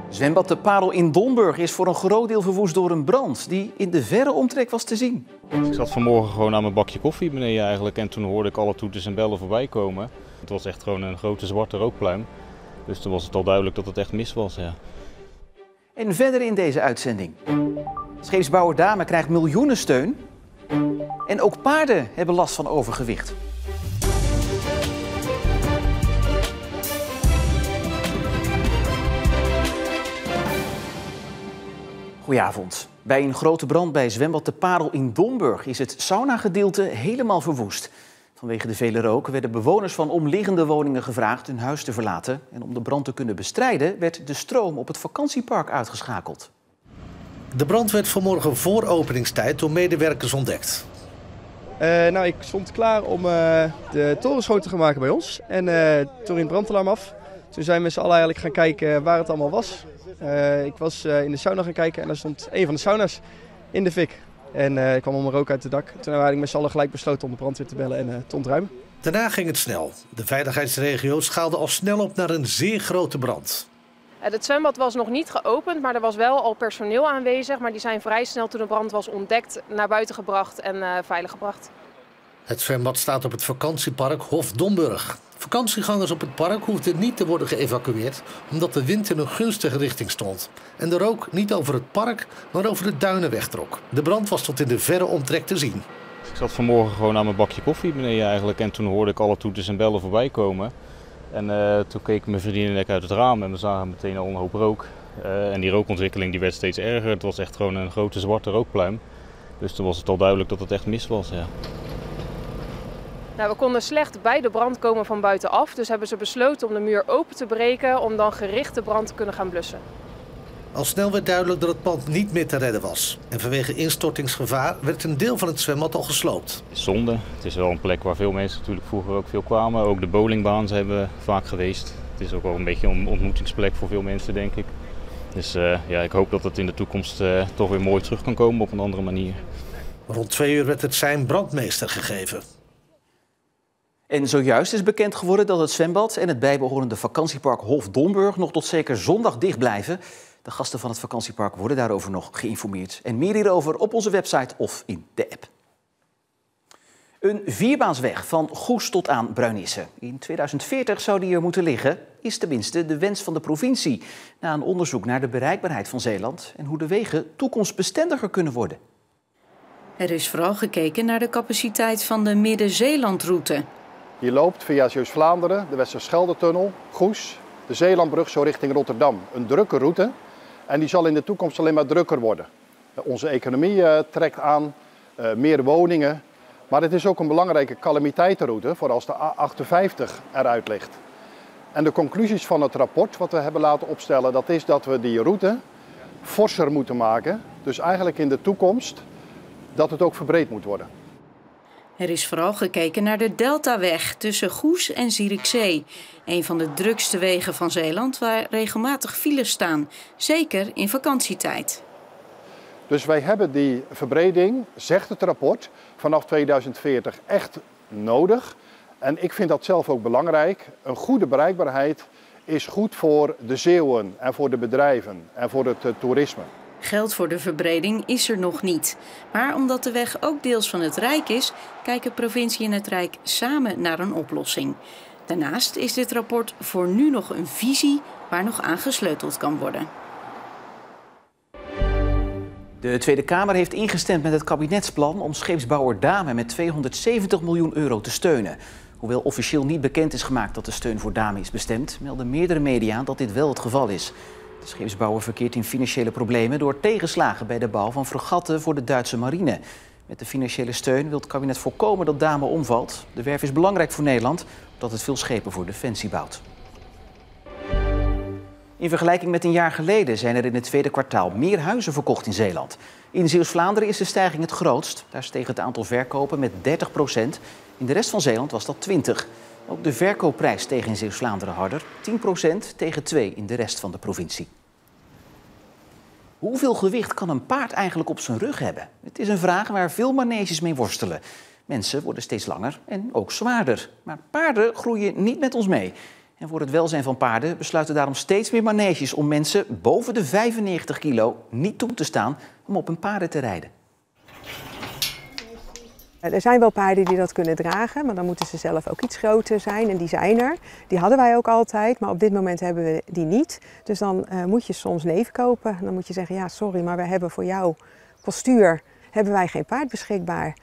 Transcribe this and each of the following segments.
Zwembad De Parel in Domburg is voor een groot deel verwoest door een brand die in de verre omtrek was te zien. Ik zat vanmorgen gewoon aan mijn bakje koffie beneden eigenlijk en toen hoorde ik alle toeters en bellen voorbij komen. Het was echt gewoon een grote zwarte rookpluim. Dus toen was het al duidelijk dat het echt mis was, ja. En verder in deze uitzending. Scheepsbouwer Dame krijgt miljoenen steun. En ook paarden hebben last van overgewicht. Goedenavond. Bij een grote brand bij zwembad De Parel in Domburg is het saunagedeelte helemaal verwoest. Vanwege de vele rook werden bewoners van omliggende woningen gevraagd hun huis te verlaten. En om de brand te kunnen bestrijden werd de stroom op het vakantiepark uitgeschakeld. De brand werd vanmorgen voor openingstijd door medewerkers ontdekt. Ik stond klaar om de toren schoon te gaan maken bij ons. En toen ging het brandalarm af. Toen zijn we met z'n allen eigenlijk gaan kijken waar het allemaal was. Ik was in de sauna gaan kijken en daar stond een van de sauna's in de fik. En er kwam allemaal rook uit het dak. Toen hebben we eigenlijk met z'n allen gelijk besloten om de brandweer te bellen en te ontruimen. Daarna ging het snel. De veiligheidsregio schaalde al snel op naar een zeer grote brand. Het zwembad was nog niet geopend, maar er was wel al personeel aanwezig. Maar die zijn vrij snel toen de brand was ontdekt naar buiten gebracht en veilig gebracht. Het zwembad staat op het vakantiepark Hof Domburg. Vakantiegangers op het park hoefden niet te worden geëvacueerd omdat de wind in een gunstige richting stond. En de rook niet over het park, maar over de duinen wegtrok. De brand was tot in de verre omtrek te zien. Ik zat vanmorgen gewoon aan mijn bakje koffie beneden eigenlijk en toen hoorde ik alle toeters en bellen voorbij komen. En toen keek mijn vriendin en ik uit het raam en we zagen meteen al een hoop rook. En die rookontwikkeling die werd steeds erger. Het was echt gewoon een grote zwarte rookpluim. Dus toen was het al duidelijk dat het echt mis was, ja. We konden slecht bij de brand komen van buitenaf, dus hebben ze besloten om de muur open te breken om dan gericht de brand te kunnen gaan blussen. Al snel werd duidelijk dat het pand niet meer te redden was. En vanwege instortingsgevaar werd een deel van het zwembad al gesloopt. Het is zonde. Het is wel een plek waar veel mensen natuurlijk vroeger ook veel kwamen. Ook de bowlingbaan zijn we vaak geweest. Het is ook wel een beetje een ontmoetingsplek voor veel mensen, denk ik. Dus ik hoop dat het in de toekomst toch weer mooi terug kan komen op een andere manier. Rond 2 uur werd het sein brandmeester gegeven. En zojuist is bekend geworden dat het zwembad en het bijbehorende vakantiepark Hof Domburg nog tot zeker zondag dicht blijven. De gasten van het vakantiepark worden daarover nog geïnformeerd. En meer hierover op onze website of in de app. Een vierbaansweg van Goes tot aan Bruinisse. In 2040 zou die er moeten liggen, is tenminste de wens van de provincie. Na een onderzoek naar de bereikbaarheid van Zeeland en hoe de wegen toekomstbestendiger kunnen worden. Er is vooral gekeken naar de capaciteit van de Midden-Zeelandroute. Je loopt via Zeeuws-Vlaanderen, de Westerschelde-tunnel, Goes, de Zeelandbrug zo richting Rotterdam. Een drukke route en die zal in de toekomst alleen maar drukker worden. Onze economie trekt aan, meer woningen. Maar het is ook een belangrijke calamiteitenroute voor als de A58 eruit ligt. En de conclusies van het rapport wat we hebben laten opstellen, dat is dat we die route forser moeten maken. Dus eigenlijk in de toekomst dat het ook verbreed moet worden. Er is vooral gekeken naar de Deltaweg tussen Goes en Zierikzee. Een van de drukste wegen van Zeeland waar regelmatig files staan. Zeker in vakantietijd. Dus wij hebben die verbreding, zegt het rapport, vanaf 2040 echt nodig. En ik vind dat zelf ook belangrijk. Een goede bereikbaarheid is goed voor de Zeeuwen en voor de bedrijven en voor het toerisme. Geld voor de verbreding is er nog niet. Maar omdat de weg ook deels van het Rijk is, kijken provincie en het Rijk samen naar een oplossing. Daarnaast is dit rapport voor nu nog een visie waar nog aan gesleuteld kan worden. De Tweede Kamer heeft ingestemd met het kabinetsplan om scheepsbouwer Dame met 270 miljoen euro te steunen. Hoewel officieel niet bekend is gemaakt dat de steun voor Dame is bestemd, melden meerdere media dat dit wel het geval is. De scheepsbouwer verkeert in financiële problemen door tegenslagen bij de bouw van fregatten voor de Duitse marine. Met de financiële steun wil het kabinet voorkomen dat Dame omvalt. De werf is belangrijk voor Nederland, omdat het veel schepen voor Defensie bouwt. In vergelijking met een jaar geleden zijn er in het tweede kwartaal meer huizen verkocht in Zeeland. In Zeeuws-Vlaanderen is de stijging het grootst. Daar steeg het aantal verkopen met 30%. In de rest van Zeeland was dat 20%. Ook de verkoopprijs steeg in Zeeuws-Vlaanderen harder. 10% tegen 2% in de rest van de provincie. Hoeveel gewicht kan een paard eigenlijk op zijn rug hebben? Het is een vraag waar veel maneges mee worstelen. Mensen worden steeds langer en ook zwaarder. Maar paarden groeien niet met ons mee. En voor het welzijn van paarden besluiten daarom steeds meer maneges om mensen boven de 95 kilo niet toe te staan om op hun paarden te rijden. Er zijn wel paarden die dat kunnen dragen, maar dan moeten ze zelf ook iets groter zijn. En die zijn er. Die hadden wij ook altijd, maar op dit moment hebben we die niet. Dus dan moet je soms neef kopen. Dan moet je zeggen, ja sorry, maar we hebben voor jouw postuur hebben wij geen paard beschikbaar.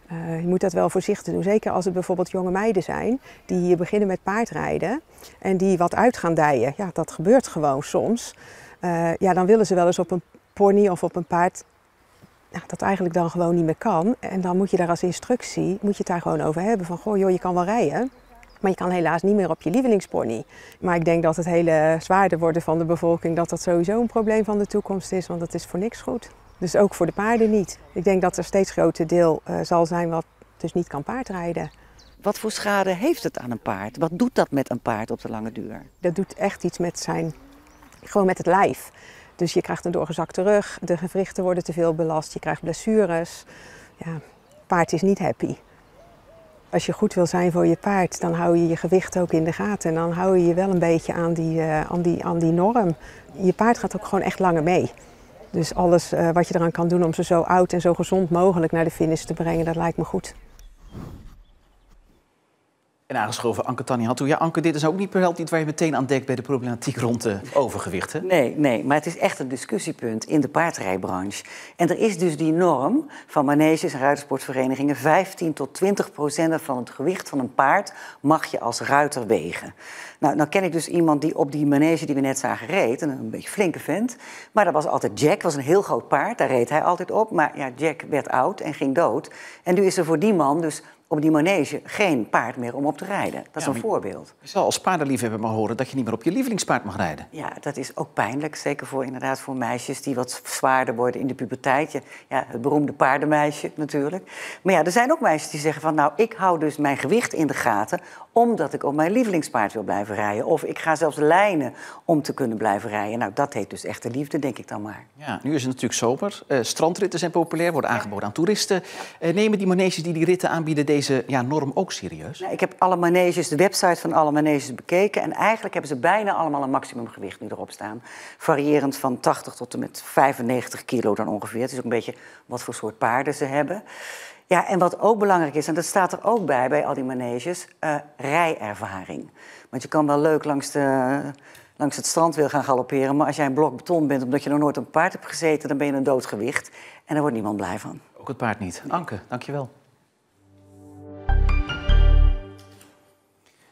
Je moet dat wel voorzichtig doen. Zeker als het bijvoorbeeld jonge meiden zijn die hier beginnen met paardrijden. En die wat uit gaan dijen. Ja, dat gebeurt gewoon soms. Ja, dan willen ze wel eens op een pony of op een paard dat eigenlijk dan gewoon niet meer kan. En dan moet je daar als instructie, moet je het daar gewoon over hebben. Van, goh joh, je kan wel rijden, maar je kan helaas niet meer op je lievelingspony. Maar ik denk dat het hele zwaarder worden van de bevolking, dat sowieso een probleem van de toekomst is. Want dat is voor niks goed. Dus ook voor de paarden niet. Ik denk dat er steeds groter deel zal zijn wat dus niet kan paardrijden. Wat voor schade heeft het aan een paard? Wat doet dat met een paard op de lange duur? Dat doet echt iets met gewoon met het lijf. Dus je krijgt een doorgezakte rug, de gewrichten worden te veel belast, je krijgt blessures. Ja, paard is niet happy. Als je goed wil zijn voor je paard, dan hou je je gewicht ook in de gaten. En dan hou je je wel een beetje aan die norm. Je paard gaat ook gewoon echt langer mee. Dus alles wat je eraan kan doen om ze zo oud en zo gezond mogelijk naar de finish te brengen, dat lijkt me goed. En aangeschoven Anke Tannihattu. Ja, Anke, dit is ook niet per held niet waar je meteen aan denkt bij de problematiek rond overgewicht, hè? Nee, maar het is echt een discussiepunt in de paardrijbranche. En er is dus die norm van maneges en ruitersportverenigingen. 15 tot 20% van het gewicht van een paard mag je als ruiter wegen. Nou ken ik dus iemand die op die manege die we net zagen reed. Een beetje flinke vent. Maar dat was altijd Jack, was een heel groot paard. Daar reed hij altijd op. Maar ja, Jack werd oud en ging dood. En nu is er voor die man dus op die manege geen paard meer om op te rijden. Dat is een voorbeeld. Je zal als paardenliefhebber maar horen dat je niet meer op je lievelingspaard mag rijden. Ja, dat is ook pijnlijk. Zeker voor meisjes die wat zwaarder worden in de puberteit. Ja, het beroemde paardenmeisje natuurlijk. Maar ja, er zijn ook meisjes die zeggen van, nou, ik hou dus mijn gewicht in de gaten omdat ik op mijn lievelingspaard wil blijven rijden. Of ik ga zelfs lijnen om te kunnen blijven rijden. Nou, dat heet dus echte liefde, denk ik dan maar. Ja, nu is het natuurlijk sober. Strandritten zijn populair, worden aangeboden aan toeristen. Nemen die maneges die ritten aanbieden deze norm ook serieus? Nou, ik heb alle maneges, de website van alle maneges bekeken. En eigenlijk hebben ze bijna allemaal een maximumgewicht nu erop staan. Variërend van 80 tot en met 95 kilo dan ongeveer. Het is ook een beetje wat voor soort paarden ze hebben. Ja, en wat ook belangrijk is, en dat staat er ook bij al die maneges, rijervaring. Want je kan wel leuk langs het strand wil gaan galopperen, maar als jij een blok beton bent omdat je nog nooit op een paard hebt gezeten, dan ben je een doodgewicht. En daar wordt niemand blij van. Ook het paard niet. Anke, dankjewel.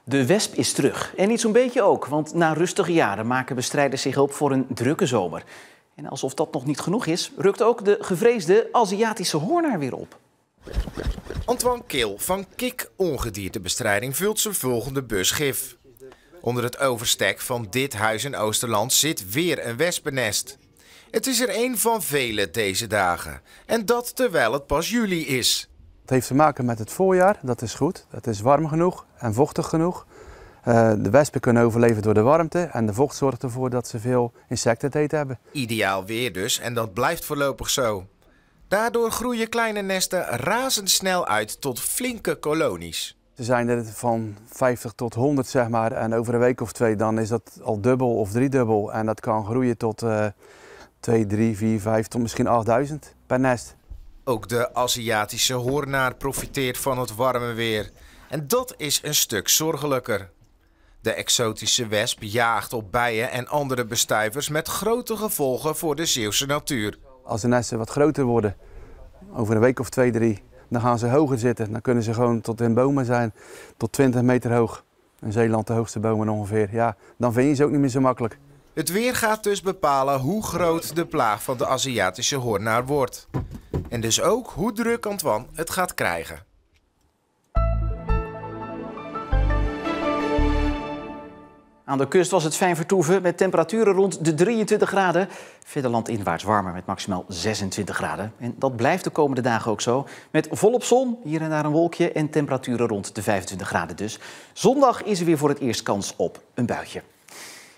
De wesp is terug. En niet zo'n beetje ook, want na rustige jaren maken bestrijders zich op voor een drukke zomer. En alsof dat nog niet genoeg is, rukt ook de gevreesde Aziatische hoornaar weer op. Antoine Keel van Kik Ongediertebestrijding vult zijn volgende bus gif. Onder het overstek van dit huis in Oosterland zit weer een wespennest. Het is er één van vele deze dagen. En dat terwijl het pas juli is. Het heeft te maken met het voorjaar, dat is goed. Het is warm genoeg en vochtig genoeg. De wespen kunnen overleven door de warmte en de vocht zorgt ervoor dat ze veel insecten te eten hebben. Ideaal weer dus en dat blijft voorlopig zo. Daardoor groeien kleine nesten razendsnel uit tot flinke kolonies. Ze zijn er van 50 tot 100 zeg maar en over een week of twee dan is dat al dubbel of driedubbel. En dat kan groeien tot 2, 3, 4, 5 tot misschien 8000 per nest. Ook de Aziatische hoornaar profiteert van het warme weer. En dat is een stuk zorgelijker. De exotische wesp jaagt op bijen en andere bestuivers met grote gevolgen voor de Zeeuwse natuur. Als de nesten wat groter worden, over een week of 2, 3, dan gaan ze hoger zitten. Dan kunnen ze gewoon tot in bomen zijn, tot 20 meter hoog. In Zeeland de hoogste bomen ongeveer. Ja, dan vind je ze ook niet meer zo makkelijk. Het weer gaat dus bepalen hoe groot de plaag van de Aziatische hoornaar wordt. En dus ook hoe druk Antoine het gaat krijgen. Aan de kust was het fijn vertoeven met temperaturen rond de 23 graden. Verder landinwaarts warmer met maximaal 26 graden. En dat blijft de komende dagen ook zo. Met volop zon, hier en daar een wolkje en temperaturen rond de 25 graden dus. Zondag is er weer voor het eerst kans op een buitje.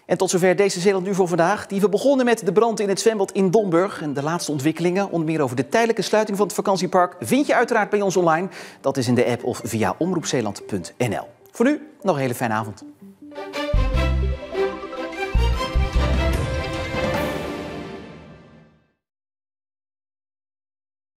En tot zover deze Zeeland Nu voor vandaag. Die we begonnen met de brand in het zwembad in Domburg. En de laatste ontwikkelingen, onder meer over de tijdelijke sluiting van het vakantiepark, vind je uiteraard bij ons online. Dat is in de app of via omroepzeeland.nl. Voor nu nog een hele fijne avond.